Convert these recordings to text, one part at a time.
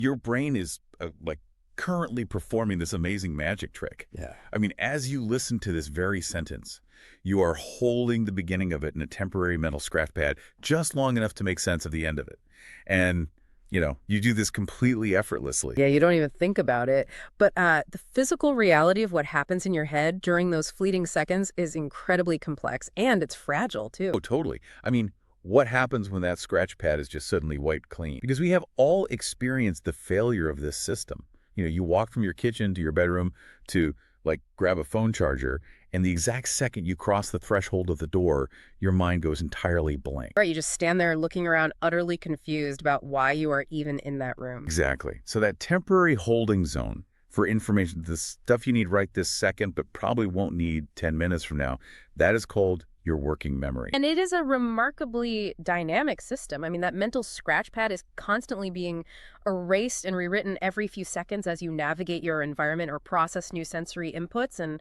Your brain is like currently performing this amazing magic trick. Yeah. I mean, as you listen to this very sentence, you are holding the beginning of it in a temporary mental scratch pad just long enough to make sense of the end of it. And, you do this completely effortlessly. Yeah, you don't even think about it. But the physical reality of what happens in your head during those fleeting seconds is incredibly complex, and it's fragile, too. Oh, totally. I mean, what happens when that scratch pad is just suddenly wiped clean? Because we have all experienced the failure of this system. You walk from your kitchen to your bedroom to, like, grab a phone charger, and the exact second you cross the threshold of the door, your mind goes entirely blank. Right, you just stand there looking around utterly confused about why you are even in that room. Exactly. So that temporary holding zone for information, the stuff you need right this second, but probably won't need 10 minutes from now, that is called your working memory. And it is a remarkably dynamic system. I mean, that mental scratch pad is constantly being erased and rewritten every few seconds as you navigate your environment or process new sensory inputs and,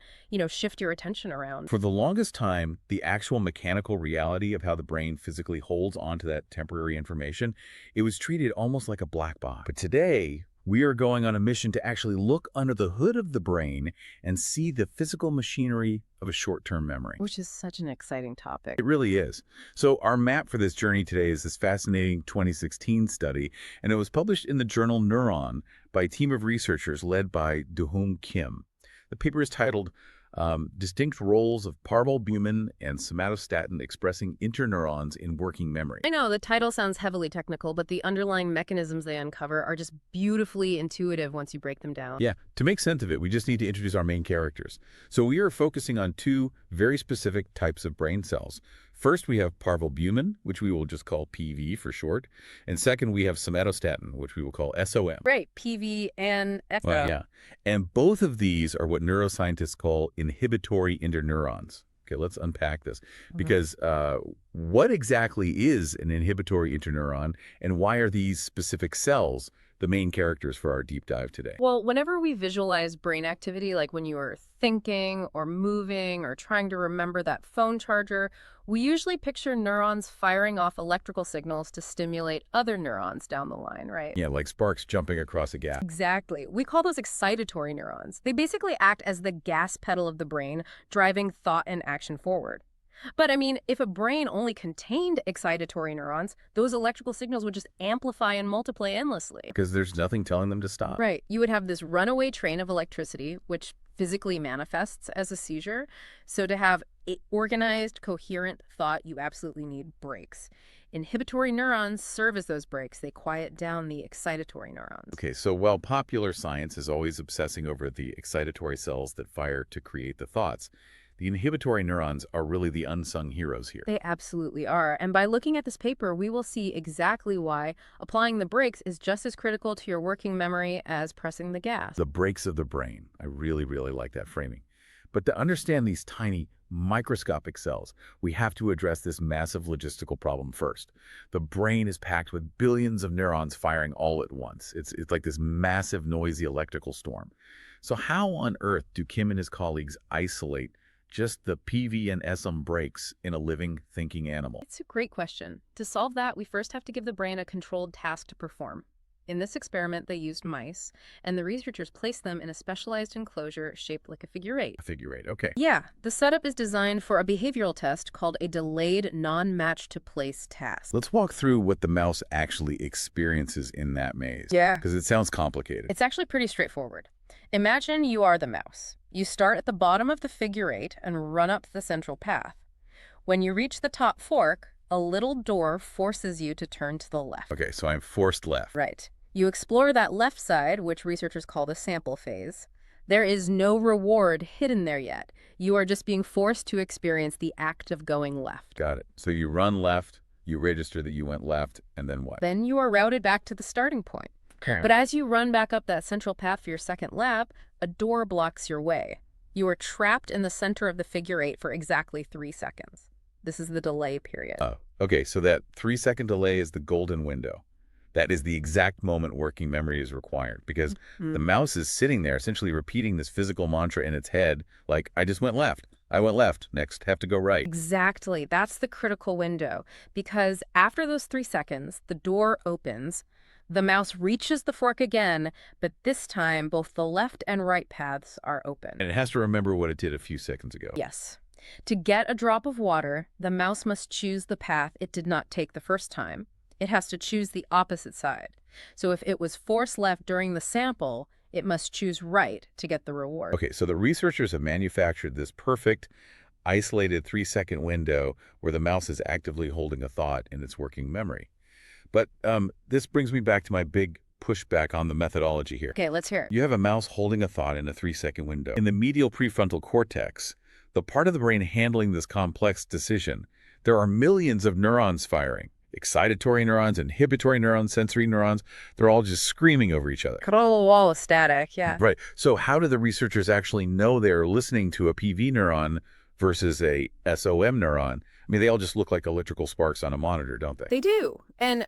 shift your attention around. For the longest time, the actual mechanical reality of how the brain physically holds onto that temporary information, it was treated almost like a black box. But today, we are going on a mission to actually look under the hood of the brain and see the physical machinery of a short-term memory. Which is such an exciting topic. It really is. So our map for this journey today is this fascinating 2016 study, and it was published in the journal Neuron by a team of researchers led by Do-Hoon Kim. The paper is titled Distinct Roles of Parvalbumin and Somatostatin Expressing Interneurons in Working Memory. I know, the title sounds heavily technical, but the underlying mechanisms they uncover are just beautifully intuitive once you break them down. Yeah, to make sense of it, we just need to introduce our main characters. So we are focusing on two very specific types of brain cells. First, we have parvalbumin, which we will just call PV for short. And second, we have somatostatin, which we will call SOM. Right, PV and SO. Well, yeah. And both of these are what neuroscientists call inhibitory interneurons. Okay, let's unpack this. Because what exactly is an inhibitory interneuron, and why are these specific cells the main characters for our deep dive today? Well, whenever we visualize brain activity, like when you are thinking or moving or trying to remember that phone charger, we usually picture neurons firing off electrical signals to stimulate other neurons down the line, right? Yeah, like sparks jumping across a gap. Exactly. We call those excitatory neurons. They basically act as the gas pedal of the brain, driving thought and action forward. But I mean, if a brain only contained excitatory neurons, those electrical signals would just amplify and multiply endlessly. Because there's nothing telling them to stop. Right. You would have this runaway train of electricity, which physically manifests as a seizure. So to have organized, coherent thought, you absolutely need brakes. Inhibitory neurons serve as those brakes. They quiet down the excitatory neurons. Okay, so while popular science is always obsessing over the excitatory cells that fire to create the thoughts, the inhibitory neurons are really the unsung heroes here. They absolutely are. And by looking at this paper, we will see exactly why applying the brakes is just as critical to your working memory as pressing the gas. The brakes of the brain. I really, really like that framing. But to understand these tiny, microscopic cells, we have to address this massive logistical problem first. The brain is packed with billions of neurons firing all at once. It's like this massive, noisy electrical storm. So how on earth do Kim and his colleagues isolate just the PV and SM brakes in a living, thinking animal? It's a great question. To solve that, we first have to give the brain a controlled task to perform. In this experiment, they used mice, and the researchers placed them in a specialized enclosure shaped like a figure eight. A figure eight, okay. Yeah, the setup is designed for a behavioral test called a delayed non-match-to-place task. Let's walk through what the mouse actually experiences in that maze. Yeah. Because it sounds complicated. It's actually pretty straightforward. Imagine you are the mouse. You start at the bottom of the figure eight and run up the central path. When you reach the top fork, a little door forces you to turn to the left. Okay, so I'm forced left. Right. You explore that left side, which researchers call the sample phase. There is no reward hidden there yet. You are just being forced to experience the act of going left. Got it. So you run left, you register that you went left, and then what? Then you are routed back to the starting point. Okay. But as you run back up that central path for your second lap, a door blocks your way. You are trapped in the center of the figure eight for exactly 3 seconds. This is the delay period. Oh, okay, so that 3-second delay is the golden window. That is the exact moment working memory is required, because the mouse is sitting there essentially repeating this physical mantra in its head, like, I just went left. I went left. Next, have to go right. Exactly. That's the critical window, because after those 3 seconds, the door opens. The mouse reaches the fork again, but this time both the left and right paths are open. And it has to remember what it did a few seconds ago. Yes. To get a drop of water, the mouse must choose the path it did not take the first time. It has to choose the opposite side. So if it was forced left during the sample, it must choose right to get the reward. Okay, so the researchers have manufactured this perfect, isolated 3-second window where the mouse is actively holding a thought in its working memory. But this brings me back to my big pushback on the methodology here. Okay, let's hear it. You have a mouse holding a thought in a 3-second window. In the medial prefrontal cortex, the part of the brain handling this complex decision, there are millions of neurons firing. Excitatory neurons, inhibitory neurons, sensory neurons, they're all just screaming over each other. Cut a little wall of static, yeah. Right. So how do the researchers actually know they're listening to a PV neuron versus a SOM neuron? I mean, they all just look like electrical sparks on a monitor, don't they? They do. And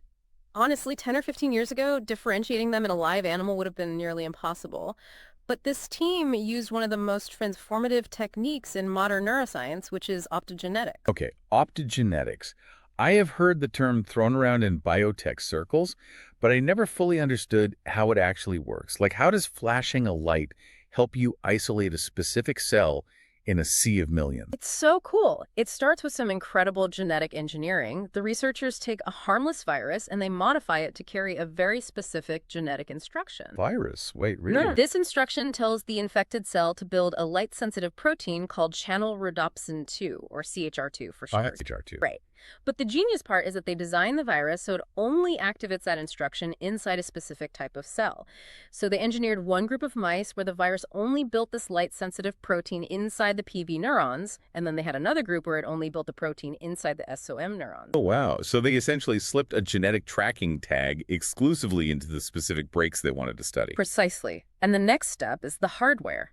honestly, 10 or 15 years ago, differentiating them in a live animal would have been nearly impossible. But this team used one of the most transformative techniques in modern neuroscience, which is optogenetics. Okay, optogenetics. I have heard the term thrown around in biotech circles, but I never fully understood how it actually works. Like, how does flashing a light help you isolate a specific cell in a sea of millions? It's so cool. It starts with some incredible genetic engineering. The researchers take a harmless virus and they modify it to carry a very specific genetic instruction. Virus? Wait, really? No. This instruction tells the infected cell to build a light-sensitive protein called channel rhodopsin 2, or CHR2 for short. CHR2. Right. But the genius part is that they design the virus so it only activates that instruction inside a specific type of cell. So they engineered one group of mice where the virus only built this light-sensitive protein inside the PV neurons, and then they had another group where it only built the protein inside the SOM neurons. Oh, wow. So they essentially slipped a genetic tracking tag exclusively into the specific breaks they wanted to study. Precisely. And the next step is the hardware.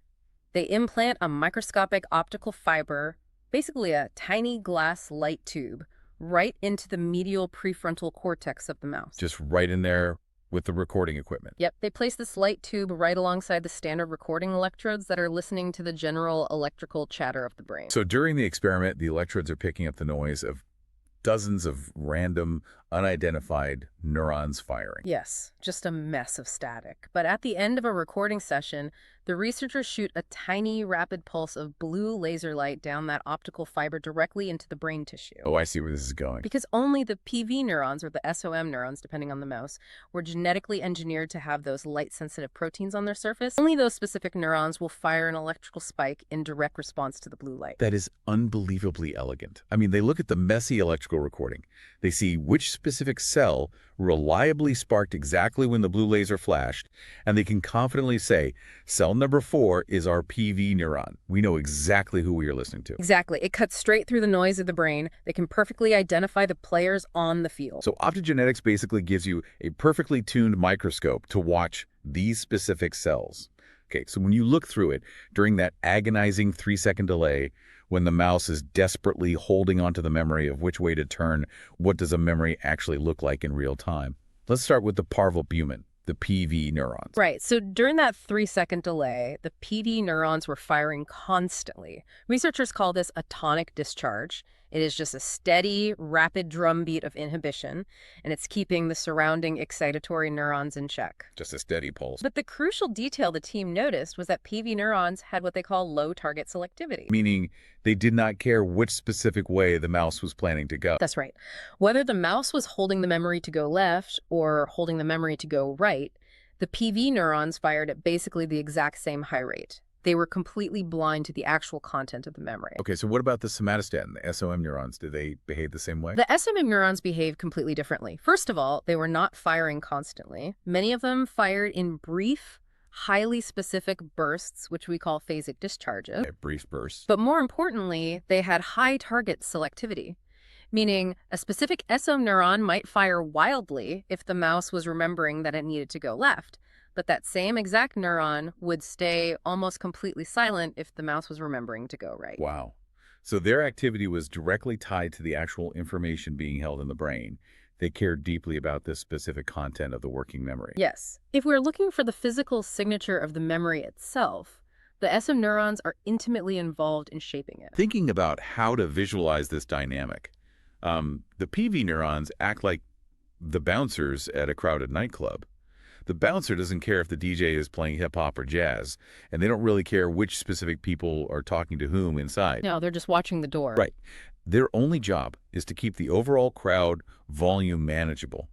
They implant a microscopic optical fiber, basically a tiny glass light tube, right into the medial prefrontal cortex of the mouse. Just right in there with the recording equipment. Yep, they place this light tube right alongside the standard recording electrodes that are listening to the general electrical chatter of the brain. So during the experiment, the electrodes are picking up the noise of dozens of random, unidentified neurons firing. Yes, just a mess of static. But at the end of a recording session, the researchers shoot a tiny, rapid pulse of blue laser light down that optical fiber directly into the brain tissue. Oh, I see where this is going. Because only the PV neurons, or the SOM neurons, depending on the mouse, were genetically engineered to have those light-sensitive proteins on their surface. Only those specific neurons will fire an electrical spike in direct response to the blue light. That is unbelievably elegant. I mean, they look at the messy electrical recording. They see which specific cell reliably sparked exactly when the blue laser flashed, and they can confidently say, cell number 4 is our PV neuron. We know exactly who we are listening to. Exactly. It cuts straight through the noise of the brain. They can perfectly identify the players on the field. So optogenetics basically gives you a perfectly tuned microscope to watch these specific cells. Okay, so when you look through it, during that agonizing 3-second delay, when the mouse is desperately holding onto the memory of which way to turn, what does a memory actually look like in real time? Let's start with the parvalbumin, the PV neurons. Right. So during that 3-second delay, the PD neurons were firing constantly. Researchers call this a tonic discharge. It is just a steady, rapid drumbeat of inhibition, and it's keeping the surrounding excitatory neurons in check. Just a steady pulse. But the crucial detail the team noticed was that PV neurons had what they call low target selectivity. Meaning they did not care which specific way the mouse was planning to go. That's right. Whether the mouse was holding the memory to go left or holding the memory to go right, the PV neurons fired at basically the exact same high rate. They were completely blind to the actual content of the memory. Okay, so what about the somatostatin, the SOM neurons? Do they behave the same way? The SOM neurons behave completely differently. First of all, they were not firing constantly. Many of them fired in brief, highly specific bursts, which we call phasic discharges. Okay, brief bursts. But more importantly, they had high target selectivity, meaning a specific SOM neuron might fire wildly if the mouse was remembering that it needed to go left. But that same exact neuron would stay almost completely silent if the mouse was remembering to go right. Wow. So their activity was directly tied to the actual information being held in the brain. They cared deeply about this specific content of the working memory. Yes. If we're looking for the physical signature of the memory itself, the SOM neurons are intimately involved in shaping it. Thinking about how to visualize this dynamic, the PV neurons act like the bouncers at a crowded nightclub. The bouncer doesn't care if the DJ is playing hip-hop or jazz, and they don't really care which specific people are talking to whom inside. No, they're just watching the door. Right. Their only job is to keep the overall crowd volume manageable.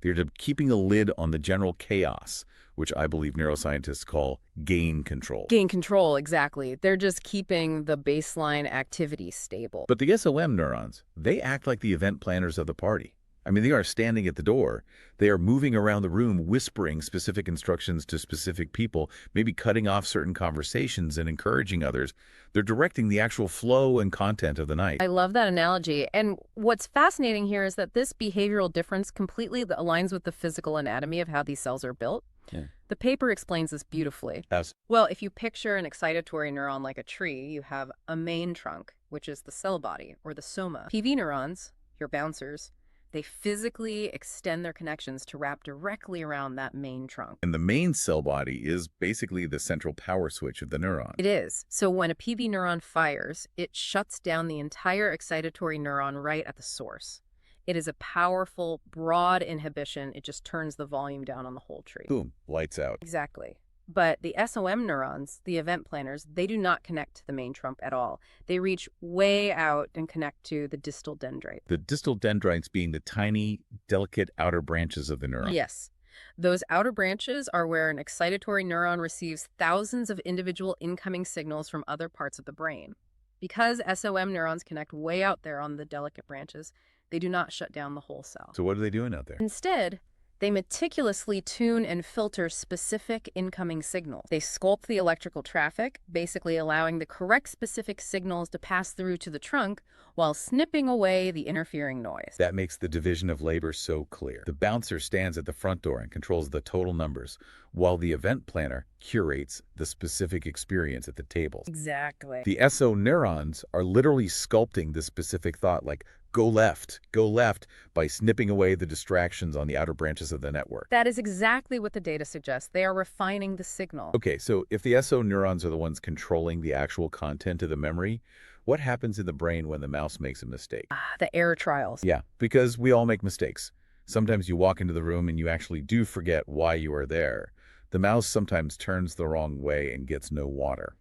They're keeping a lid on the general chaos, which I believe neuroscientists call gain control. Gain control, exactly. They're just keeping the baseline activity stable. But the SOM neurons, they act like the event planners of the party. I mean, they are standing at the door. They are moving around the room, whispering specific instructions to specific people, maybe cutting off certain conversations and encouraging others. They're directing the actual flow and content of the night. I love that analogy. And what's fascinating here is that this behavioral difference completely aligns with the physical anatomy of how these cells are built. Yeah. The paper explains this beautifully. Yes. Well, if you picture an excitatory neuron like a tree, you have a main trunk, which is the cell body, or the soma. PV neurons, your bouncers, they physically extend their connections to wrap directly around that main trunk. And the main cell body is basically the central power switch of the neuron. It is. So when a PV neuron fires, it shuts down the entire excitatory neuron right at the source. It is a powerful, broad inhibition. It just turns the volume down on the whole tree. Boom, lights out. Exactly. But the SOM neurons, the event planners, they do not connect to the main trunk at all. They reach way out and connect to the distal dendrite. The distal dendrites being the tiny, delicate outer branches of the neuron. Yes. Those outer branches are where an excitatory neuron receives thousands of individual incoming signals from other parts of the brain. Because SOM neurons connect way out there on the delicate branches, they do not shut down the whole cell. So what are they doing out there? Instead, they meticulously tune and filter specific incoming signals. They sculpt the electrical traffic, basically allowing the correct specific signals to pass through to the trunk while snipping away the interfering noise. That makes the division of labor so clear. The bouncer stands at the front door and controls the total numbers, while the event planner curates the specific experience at the table. Exactly. The SO neurons are literally sculpting the specific thought, like go left, by snipping away the distractions on the outer branches of the network. That is exactly what the data suggests. They are refining the signal. Okay, so if the SO neurons are the ones controlling the actual content of the memory, what happens in the brain when the mouse makes a mistake? The error trials. Yeah, because we all make mistakes. Sometimes you walk into the room and you actually do forget why you are there. The mouse sometimes turns the wrong way and gets no water.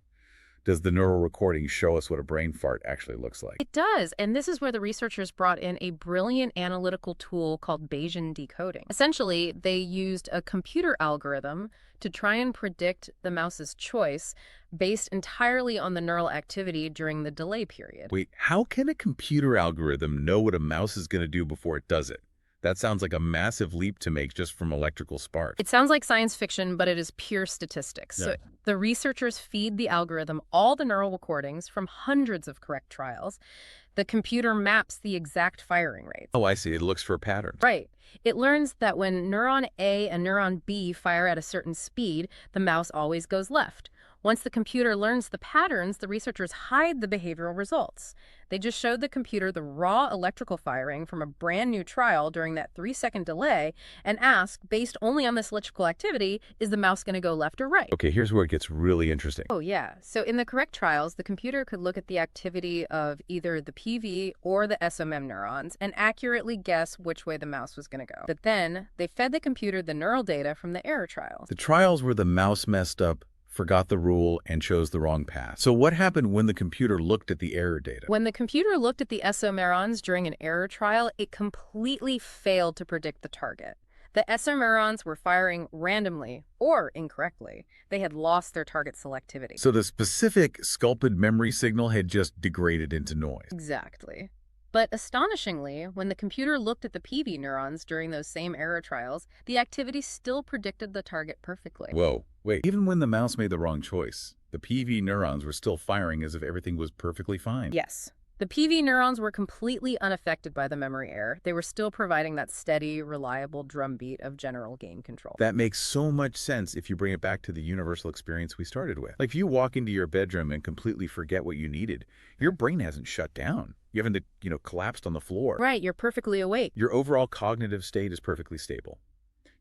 Does the neural recording show us what a brain fart actually looks like? It does, and this is where the researchers brought in a brilliant analytical tool called Bayesian decoding. Essentially, they used a computer algorithm to try and predict the mouse's choice based entirely on the neural activity during the delay period. Wait, how can a computer algorithm know what a mouse is going to do before it does it? That sounds like a massive leap to make just from electrical sparks. It sounds like science fiction, but it is pure statistics. Yeah. So the researchers feed the algorithm all the neural recordings from hundreds of correct trials. The computer maps the exact firing rates. Oh, I see. It looks for patterns. Right. It learns that when neuron A and neuron B fire at a certain speed, the mouse always goes left. Once the computer learns the patterns, the researchers hide the behavioral results. They just showed the computer the raw electrical firing from a brand new trial during that 3-second delay and asked, based only on this electrical activity, is the mouse going to go left or right? Okay, here's where it gets really interesting. Oh, yeah. So in the correct trials, the computer could look at the activity of either the PV or the SOM neurons and accurately guess which way the mouse was going to go. But then they fed the computer the neural data from the error trials. The trials where the mouse messed up, forgot the rule, and chose the wrong path. So what happened when the computer looked at the error data? When the computer looked at the SO neurons during an error trial, it completely failed to predict the target. The SO neurons were firing randomly or incorrectly. They had lost their target selectivity. So the specific sculpted memory signal had just degraded into noise. Exactly. But astonishingly, when the computer looked at the PV neurons during those same error trials, the activity still predicted the target perfectly. Whoa, wait. Even when the mouse made the wrong choice, the PV neurons were still firing as if everything was perfectly fine. Yes. The PV neurons were completely unaffected by the memory error. They were still providing that steady, reliable drumbeat of general gain control. That makes so much sense if you bring it back to the universal experience we started with. Like if you walk into your bedroom and completely forget what you needed, your brain hasn't shut down. You haven't, collapsed on the floor. Right, you're perfectly awake. Your overall cognitive state is perfectly stable.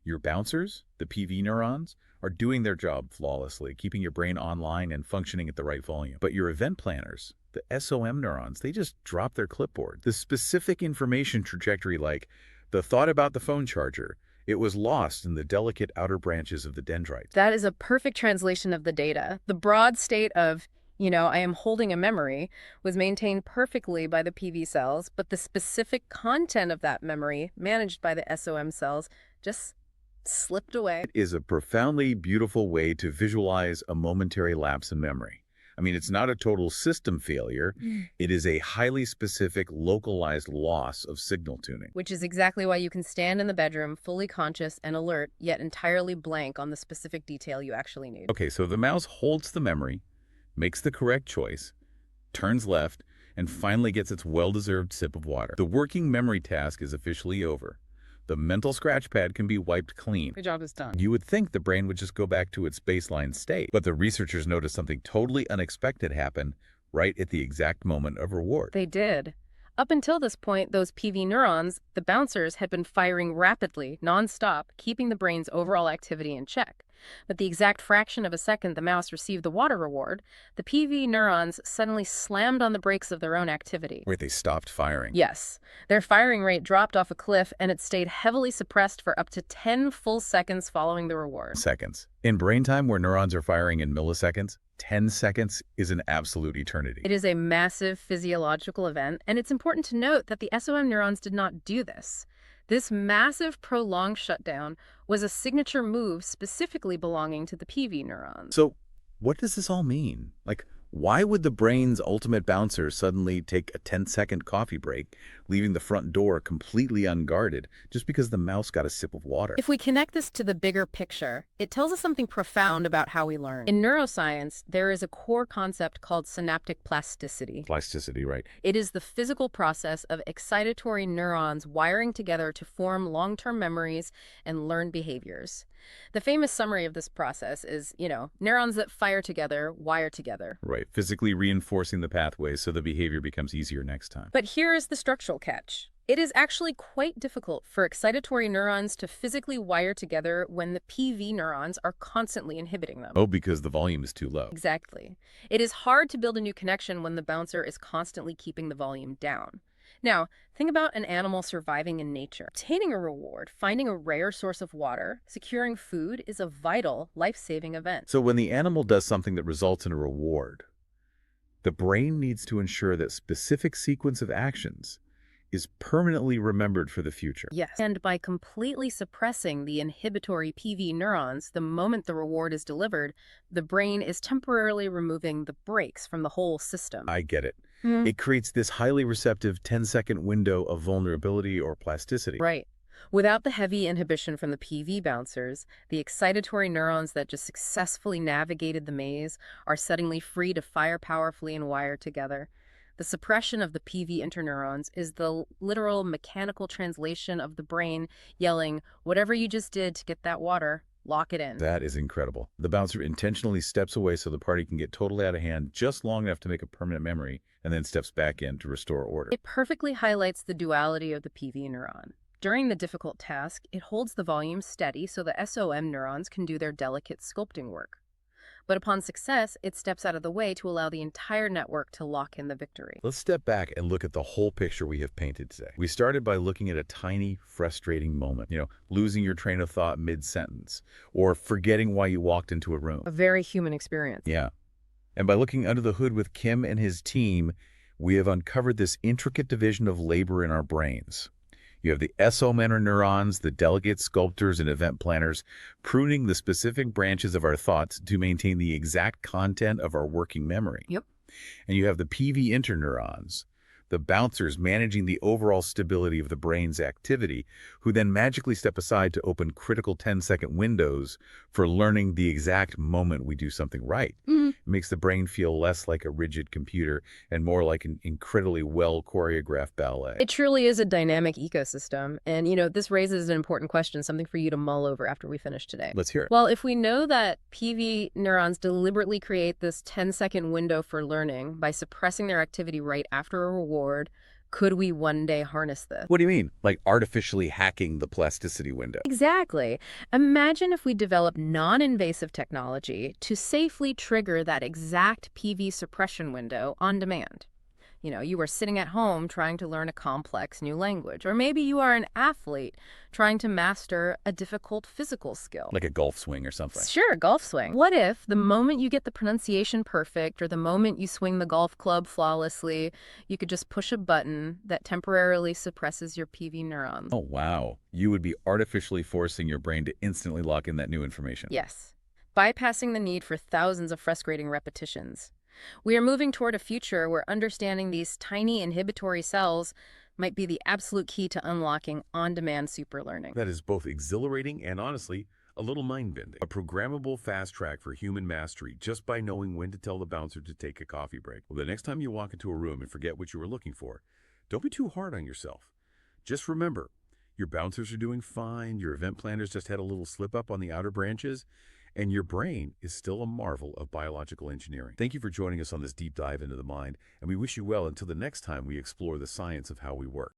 Your bouncers, the PV neurons, are doing their job flawlessly, keeping your brain online and functioning at the right volume. But your event planners, the SOM neurons, they just drop their clipboard. The specific information trajectory, like The thought about the phone charger, it was lost in the delicate outer branches of the dendrites. That is a perfect translation of the data. The broad state of, I am holding a memory was maintained perfectly by the PV cells, but the specific content of that memory, managed by the SOM cells, just slipped away. It is a profoundly beautiful way to visualize a momentary lapse in memory. I mean, it's not a total system failure. It is a highly specific, localized loss of signal tuning. Which is exactly why you can stand in the bedroom fully conscious and alert, yet entirely blank on the specific detail you actually need. Okay, so the mouse holds the memory, makes the correct choice, turns left, and finally gets its well-deserved sip of water. The working memory task is officially over. The mental scratch pad can be wiped clean. The job is done. You would think the brain would just go back to its baseline state, but the researchers noticed something totally unexpected happen right at the exact moment of reward. They did. Up until this point, those PV neurons, the bouncers, had been firing rapidly, nonstop, keeping the brain's overall activity in check. But the exact fraction of a second the mouse received the water reward, the PV neurons suddenly slammed on the brakes of their own activity. Wait, they stopped firing? Yes. Their firing rate dropped off a cliff, and it stayed heavily suppressed for up to 10 full seconds following the reward. Seconds. In brain time where neurons are firing in milliseconds, 10 seconds is an absolute eternity. It is a massive physiological event, and it's important to note that the SOM neurons did not do this. This massive prolonged shutdown was a signature move specifically belonging to the PV neurons. So, what does this all mean? Like, why would the brain's ultimate bouncer suddenly take a 10-second coffee break, leaving the front door completely unguarded just because the mouse got a sip of water? If we connect this to the bigger picture, it tells us something profound about how we learn. In neuroscience, there is a core concept called synaptic plasticity. Plasticity, right? It is the physical process of excitatory neurons wiring together to form long-term memories and learn behaviors. The famous summary of this process is, neurons that fire together, wire together. Right, physically reinforcing the pathways so the behavior becomes easier next time. But here is the structural catch. It is actually quite difficult for excitatory neurons to physically wire together when the PV neurons are constantly inhibiting them. Oh, because the volume is too low. Exactly. It is hard to build a new connection when the bouncer is constantly keeping the volume down. Now, think about an animal surviving in nature. Obtaining a reward, finding a rare source of water, securing food is a vital, life-saving event. So when the animal does something that results in a reward, the brain needs to ensure that specific sequence of actions is permanently remembered for the future. Yes. And by completely suppressing the inhibitory PV neurons the moment the reward is delivered, the brain is temporarily removing the brakes from the whole system. I get it. It creates this highly receptive 10-second window of vulnerability or plasticity. Right. Without the heavy inhibition from the PV bouncers, the excitatory neurons that just successfully navigated the maze are suddenly free to fire powerfully and wire together. The suppression of the PV interneurons is the literal mechanical translation of the brain yelling, whatever you just did to get that water, lock it in. That is incredible. The bouncer intentionally steps away so the party can get totally out of hand just long enough to make a permanent memory and then steps back in to restore order. It perfectly highlights the duality of the PV neuron. During the difficult task, it holds the volume steady so the SOM neurons can do their delicate sculpting work. But upon success, it steps out of the way to allow the entire network to lock in the victory. Let's step back and look at the whole picture we have painted today. We started by looking at a tiny, frustrating moment, losing your train of thought mid-sentence, or forgetting why you walked into a room. A very human experience. Yeah. And by looking under the hood with Kim and his team, we have uncovered this intricate division of labor in our brains. You have the SOM neurons, the delegate sculptors and event planners, pruning the specific branches of our thoughts to maintain the exact content of our working memory. Yep. And you have the PV interneurons, the bouncers managing the overall stability of the brain's activity, who then magically step aside to open critical 10-second windows for learning the exact moment we do something right. It makes the brain feel less like a rigid computer and more like an incredibly well-choreographed ballet. It truly is a dynamic ecosystem. And, this raises an important question, something for you to mull over after we finish today. Let's hear it. Well, if we know that PV neurons deliberately create this 10-second window for learning by suppressing their activity right after a reward, could we one day harness this? What do you mean? Like artificially hacking the plasticity window? Exactly. Imagine if we developed non-invasive technology to safely trigger that exact PV suppression window on demand. You are sitting at home trying to learn a complex new language. Or maybe you are an athlete trying to master a difficult physical skill. Like a golf swing or something. Sure, golf swing. What if the moment you get the pronunciation perfect or the moment you swing the golf club flawlessly, you could just push a button that temporarily suppresses your PV neurons? Oh, wow. You would be artificially forcing your brain to instantly lock in that new information. Yes, bypassing the need for thousands of frustrating repetitions. We are moving toward a future where understanding these tiny inhibitory cells might be the absolute key to unlocking on-demand superlearning. That is both exhilarating and, honestly, a little mind-bending. A programmable fast track for human mastery just by knowing when to tell the bouncer to take a coffee break. Well, the next time you walk into a room and forget what you were looking for, don't be too hard on yourself. Just remember, your bouncers are doing fine, your event planners just had a little slip-up on the outer branches, and your brain is still a marvel of biological engineering. Thank you for joining us on this deep dive into the mind, and we wish you well until the next time we explore the science of how we work.